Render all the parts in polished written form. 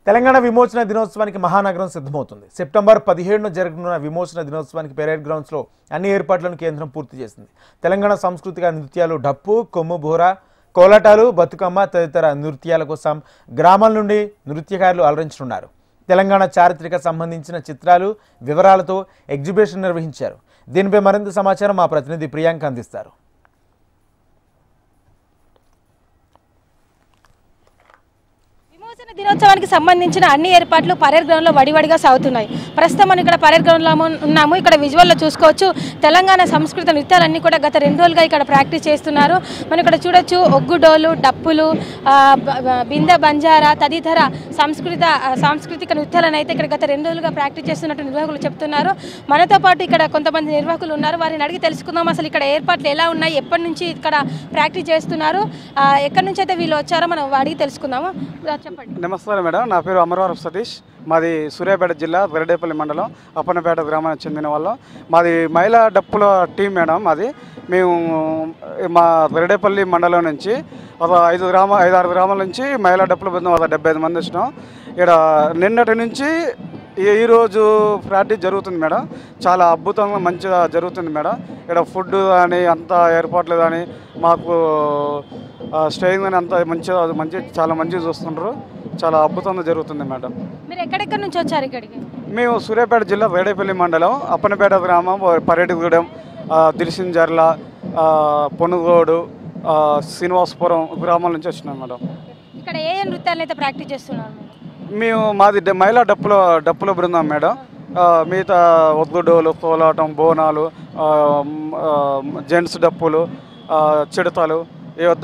తెలంగాణ విమోచన దినోత్సవానికి మహానగరం సిద్ధమవుతుంది. సెప్టెంబర్ 17న జరగనున్న విమోచన దినోత్సవానికి పెరేడ్ గ్రౌండ్స్లో అన్ని ఏర్పాట్లను కేంద్రం పూర్తి చేసింది. తెలంగాణ సాంస్కృతిక నృత్యాలు డప్పు, కొమ్ము బోరా, కోలాటాలు, బతుకమ్మ తదితర నృత్యాల కోసం గ్రామాల నుండి నృత్యకారులు అలరించనున్నారు. తెలంగాణ చారిత్రక సంబంధించిన చిత్రాలు వివరాలతో ఎగ్జిబిషన్ నిర్వహించారు. దీనిపై మరింత సమాచారం మా ప్రతినిధి ప్రియాంక అందిస్తారు. విమోచన దినోత్సవానికి సంబంధించిన అన్ని ఏర్పాట్లు పరేడ్ గ్రౌండ్లో వడివడిగా సాగుతున్నాయి. ప్రస్తుతం మనం ఇక్కడ పరేడ్ గ్రౌండ్లో ఉన్నాము. ఇక్కడ విజువల్లో చూసుకోవచ్చు తెలంగాణ సంస్కృత నృత్యాలన్నీ కూడా గత 2 రోజులుగా ఇక్కడ ప్రాక్టీస్ చేస్తున్నారు. మనం ఇక్కడ చూడొచ్చు ఒగ్గు డోలు, డప్పులు, బిందె బంజారా తదితర సాంస్కృతిక నృత్యాలను అయితే ఇక్కడ గత 2 రోజులుగా ప్రాక్టీస్ చేస్తున్నట్టు నిర్వాహకులు చెప్తున్నారు. మనతో పాటు ఇక్కడ కొంతమంది నిర్వాహకులు ఉన్నారు. వారిని అడిగి తెలుసుకుందాం అసలు ఇక్కడ ఏర్పాట్లు ఎలా ఉన్నాయి, ఎప్పటి నుంచి ఇక్కడ ప్రాక్టీస్ చేస్తున్నారు, ఎక్కడి నుంచి అయితే వీళ్ళు వచ్చారో మనం అడిగి తెలుసుకుందాము. చెప్పండి. నమస్కారం మేడం, నా పేరు అమరవరపు సతీష్. మాది సూర్యాపేట జిల్లా వెరడేపల్లి మండలం అప్పన్నపేట గ్రామానికి చెందిన వాళ్ళం. మాది మహిళా డప్పుల టీం మేడం. మేము మా వెరడేపల్లి మండలం నుంచి ఒక 5-6 గ్రామాల నుంచి మహిళా డప్పుల బృందం 75 మంది వచ్చినాం. ఇక్కడ నిన్నటి నుంచి ఈరోజు ప్రాక్టీస్ జరుగుతుంది మేడం. చాలా అద్భుతంగా మంచిగా జరుగుతుంది మేడం. ఇక్కడ ఫుడ్ కానీ అంత ఏర్పాట్లు కానీ మాకు స్టేయింగ్ కానీ అంత చాలా మంచిగా చూస్తుంటారు. చాలా అద్భుతంగా జరుగుతుంది మేడం. మీరు ఎక్కడెక్కడి నుంచి వచ్చారు ఇక్కడికి? మేము సూర్యాపేట జిల్లా వేడేపల్లి మండలం అప్పన్నపేట గ్రామం, పర్యటకగూడెం, దిల్సింజర్ల, పొనుగోడు, శ్రీనివాసపురం గ్రామాల నుంచి వచ్చినాం మేడం. ఇక్కడ ఏ నృత్యాలను అయితే ప్రాక్టీస్ చేస్తున్నారు? మాది మహిళా డప్పుల బృందం మేడం. మిగతా ఒగ్గుడోలు, కోలాటం, బోనాలు, జెంట్స్ డప్పులు, చిడతలు,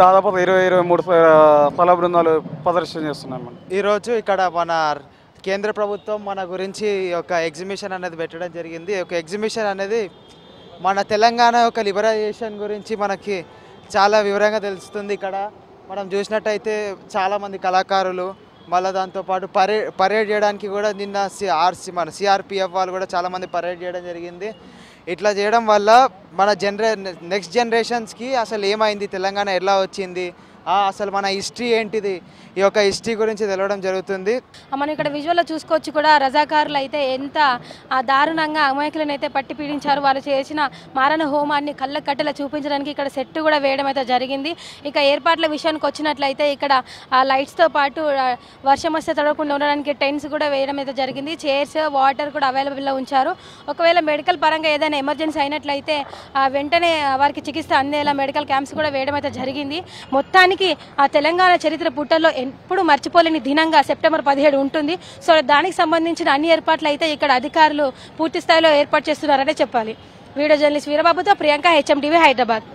దాదాపు 20-23 కళా బృందాలు ప్రదర్శన చేస్తున్నాం మేడం. ఈరోజు ఇక్కడ మన కేంద్ర ప్రభుత్వం మన గురించి ఒక ఎగ్జిబిషన్ అనేది పెట్టడం జరిగింది. ఒక ఎగ్జిబిషన్ అనేది మన తెలంగాణ యొక్క లిబరైజేషన్ గురించి మనకి చాలా వివరంగా తెలుస్తుంది. ఇక్కడ మనం చూసినట్టయితే చాలామంది కళాకారులు, మళ్ళీ దాంతోపాటు పరేడ్ చేయడానికి కూడా నిన్న మన సిఆర్పిఎఫ్ వాళ్ళు కూడా చాలామంది పరేడ్ చేయడం జరిగింది. ఇట్లా చేయడం వల్ల మన నెక్స్ట్ జనరేషన్స్కి అసలు ఏమైంది, తెలంగాణ ఎలా వచ్చింది, అసలు మన హిస్టరీ ఏంటిది, ఈ యొక్క హిస్టరీ గురించి తెలవడం జరుగుతుంది. మనం ఇక్కడ విజువల్లో చూసుకోవచ్చు కూడా రజాకారులు అయితే ఎంత దారుణంగా అమాయకులను అయితే పట్టి పీడించారు. వాళ్ళు చేసిన మారణ హోమాన్ని కళ్ళ కట్టెలా చూపించడానికి ఇక్కడ సెట్ కూడా వేయడం అయితే జరిగింది. ఇక ఏర్పాట్ల విషయానికి వచ్చినట్లయితే ఇక్కడ లైట్స్తో పాటు వర్షం వస్తే తడవకుండా ఉండడానికి టెంట్స్ కూడా వేయడం అయితే జరిగింది. చైర్స్, వాటర్ కూడా అవైలబుల్లో ఉంచారు. ఒకవేళ మెడికల్ పరంగా ఏదైనా ఎమర్జెన్సీ అయినట్లయితే వెంటనే వారికి చికిత్స అందేలా మెడికల్ క్యాంప్స్ కూడా వేయడం అయితే జరిగింది. మొత్తానికి ఆ తెలంగాణ చరిత్ర పుటల్లో ఎప్పుడు మర్చిపోలేని దినంగా సెప్టెంబర్ 17 ఉంటుంది. సో దానికి సంబంధించిన అన్ని ఏర్పాట్లు అయితే ఇక్కడ అధికారులు పూర్తి స్థాయిలో ఏర్పాటు చేస్తున్నారనే చెప్పాలి. వీడియో జర్నలిస్ట్ వీరబాబుతో ప్రియాంక, HMTV, హైదరాబాద్.